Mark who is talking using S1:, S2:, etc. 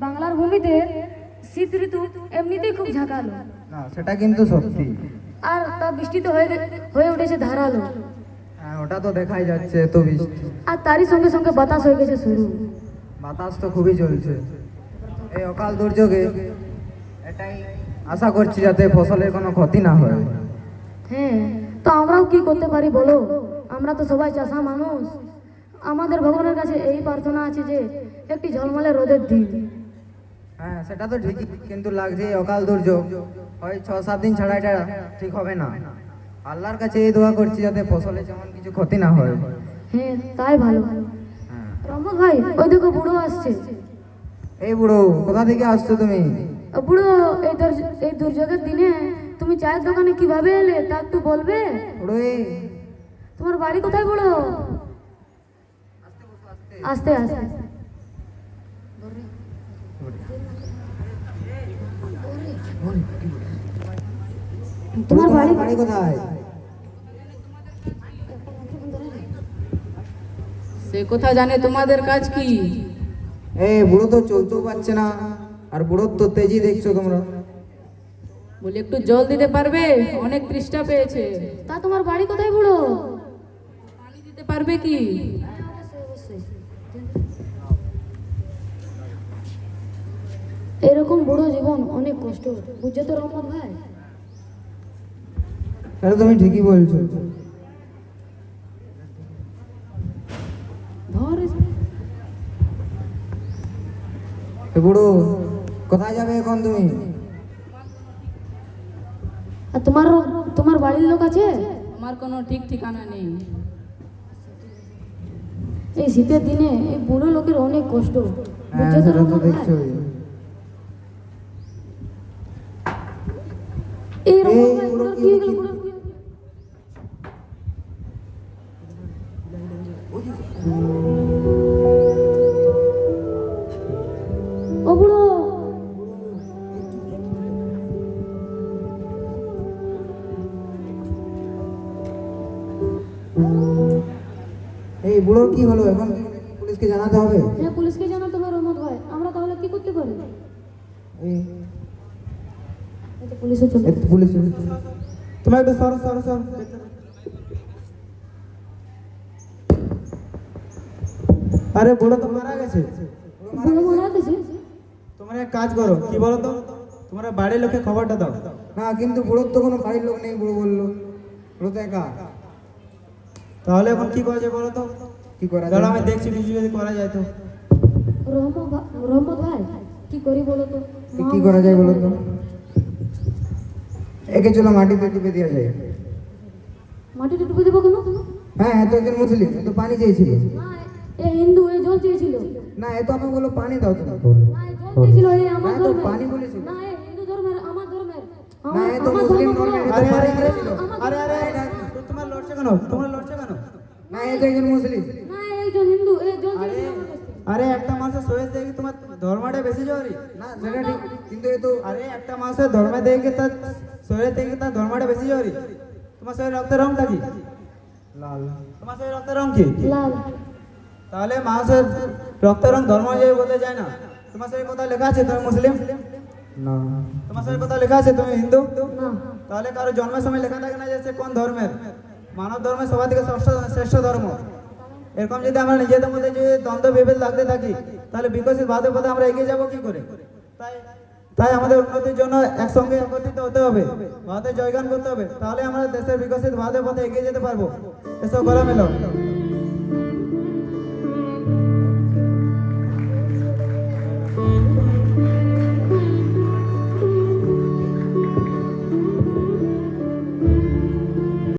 S1: বাংলার ভূমিতে শীত ঋতু এমনিতেই খুব ঝাঁকালো,
S2: না সেটা কিন্তু সত্যি।
S1: আর তা বৃষ্টিতে হয়ে উঠেছে ধারালো।
S2: হ্যাঁ, ওটা তো দেখাই যাচ্ছে এত বৃষ্টি।
S1: আর তারই সঙ্গে সঙ্গে বাতাস হয়ে গেছে শুরু।
S2: বাতাস তো খুবই চলছে। এই অকাল দুর্যোগে এটাই আশা করছি যাতে ফসলের কোনো ক্ষতি না হয়।
S1: হ্যাঁ, তো আমরাও কি করতে পারি বলো? আমরা তো সবাই চাষা মানুষ। আমাদের ভগবানের কাছে এই প্রার্থনা আছে যে একটি ঝলমলে রোদের দিন।
S2: হ্যাঁ, সেটা তো ঠিকই, কিন্তু লাগছে এই অকাল দুর্যোগ হয় 6-7 দিন ছাড়া এটা ঠিক হবে না। আল্লাহর কাছে এই দোয়া করছি যাতে ফসলে যেমন কিছু ক্ষতি না হয়।
S1: হ্যাঁ, তাই ভালো।
S2: হ্যাঁ।
S1: রহমত ভাই, ওই দেখো বুড়ো আসছে।
S2: এই বুড়ো, কোথা থেকে আসছো তুমি?
S1: বুড়ো, এই দুর্যোগের দিনে তুমি চায়ের দোকানে কিভাবে এলে তা একটু বলবে?
S2: বুড়ো
S1: তোমার বাড়ি কোথায় বুড়ো? আস্তে আস্তে। তোমার বাড়ি
S2: কোথায়?
S3: সে কথা জানে, তোমাদের কাজ কি?
S2: এই বুড়ো তো চলতেও পারছে না, আর বুড়োর তো তেজি দেখছো তোমরা।
S3: বলি একটু জল দিতে পারবে? অনেক তৃষ্ণা পেয়েছে।
S1: তা তোমার বাড়ি কোথায় বুড়ো?
S3: পানি দিতে পারবে কি?
S1: এরকম বুড়ো জীবন অনেক কষ্ট, বুঝছো তো রহমত ভাই?
S2: তাহলে তুমি ঠিকই বলছো।
S1: ধর
S2: এ বুড়ো, কোথায় যাবে এখন তুমি?
S1: আর তোমার বাড়ির লোক আছে?
S3: আমার কোনো ঠিক ঠিকানা নেই।
S1: এই শীতের দিনে এই বুড়ো লোকের অনেক কষ্ট,
S2: হ্যাঁ,
S1: বুঝছো তো
S2: সেটা তো
S1: রহমত ভাই?
S2: দেখছোই।
S1: এই রহমত
S2: এই
S1: ভাই,
S2: বুড়ো
S1: বুড়োর
S2: কি
S1: কি হয়ে গেল?
S2: কি-
S1: বুড়োর কি হয়ে গেল? ও বুড়ো,
S2: এই বুড়োর কি হলো এখন? পুলিশকে জানাতে হবে।
S1: হ্যাঁ, পুলিশকে জানাতে হবে রহমত ভাই। আমরা তাহলে কি করতে পারি?
S2: এই
S1: এই তো পুলিশও চলে
S2: এই পুলিশ, তোমার একটু সরো সরো সরো। আরে বুড়ো তো মারা গেছে।
S1: বুড়ো মারা গেছে?
S4: তোমরা এক কাজ করো, কি বলো তো, তোমরা বাড়ির লোকে খবরটা দাও।
S2: না, কিন্তু বুড়োর তো কোনো বাড়ির লোক নেই, বুড়ো বললো। বুড়ো তো একা।
S4: তাহলে এখন কি করা যায় বলো তো?
S2: কি করা
S4: দাঁড়াও,
S2: যায়?
S4: আমি দেখছি কিছু যদি করা যায় তো।
S1: রহমত ভাই, কি করি বলো তো?
S2: কি করা যায় বলো তো? একে চলো মাটিতে ডুবে দেওয়া যায়।
S1: মাটিতে ডুবে দেবো কেন?
S2: হ্যাঁ, এত একজন মুসলিম, এ তো পানি চেয়েছিল।
S1: না, এ হিন্দু, এ জল চেয়েছিল।
S2: না, এ তো আমাকে বললো পানি দাও তুমি।
S1: না, এ জল চেয়েছিল, এ আমার
S2: না, তো
S1: ধর্মের।
S2: পানি বলেছিল।
S1: না, এ হিন্দু ধর্মের, আমার ধর্মের।
S2: না, এ তো
S1: আমার
S2: মুসলিম
S1: ধর্ম
S2: ধর্মের, এ তো
S4: আরে আরে
S2: পানি
S4: আরে
S2: চেয়েছিল।
S4: আরে আরে তো তোমার লড়ছে কেন? তোমার লড়ছে কেন?
S2: না, এ তো একজন মুসলিম।
S1: না, এ একজন হিন্দু, এ জল
S4: আরে
S1: চেয়েছিল আমার কাছে।
S4: আরে একটা মাসে সয়ে দেখি তোমার ধর্মটা বেশি জোরি।
S2: না, সেটা ঠিক, কিন্তু এ তো
S4: আরে একটা মাসে ধর্মে দেখে তার শরীরে দেখে তার ধর্মটা বেশি জোরি। তোমার শরীর রক্তের রংটা কি?
S2: লাল।
S4: তোমার শরীর রক্তের রং কি?
S1: লাল।
S4: তাহলে মানুষের রক্তের রং ধর্ম অনুযায়ী বলতে যায় না। তোমার শরীর কোথায় লেখা আছে তুমি মুসলিম?
S2: না,
S4: তোমার শরীর কোথায় লেখা আছে তুমি হিন্দু?
S1: না,
S4: তাহলে কারো জন্মের সময় লেখা থাকে না যে সে কোন ধর্মের। মানব ধর্মের সবার থেকে শ্রেষ্ঠ ধর্ম। এরকম যদি আমরা নিজেদের মধ্যে যদি দ্বন্দ্ব বিভেদ লাগতে থাকি, তাহলে বিকশিত ভারতের পথে আমরা এগিয়ে যাব কি করে? তাই তাই আমাদের উন্নতির জন্য একসঙ্গে একত্রিত হতে হবে, ভারতের জয়গান করতে হবে, তাহলে আমরা দেশের বিকশিত ভারতের পথে এগিয়ে যেতে পারবো। এসব গলা মেলো।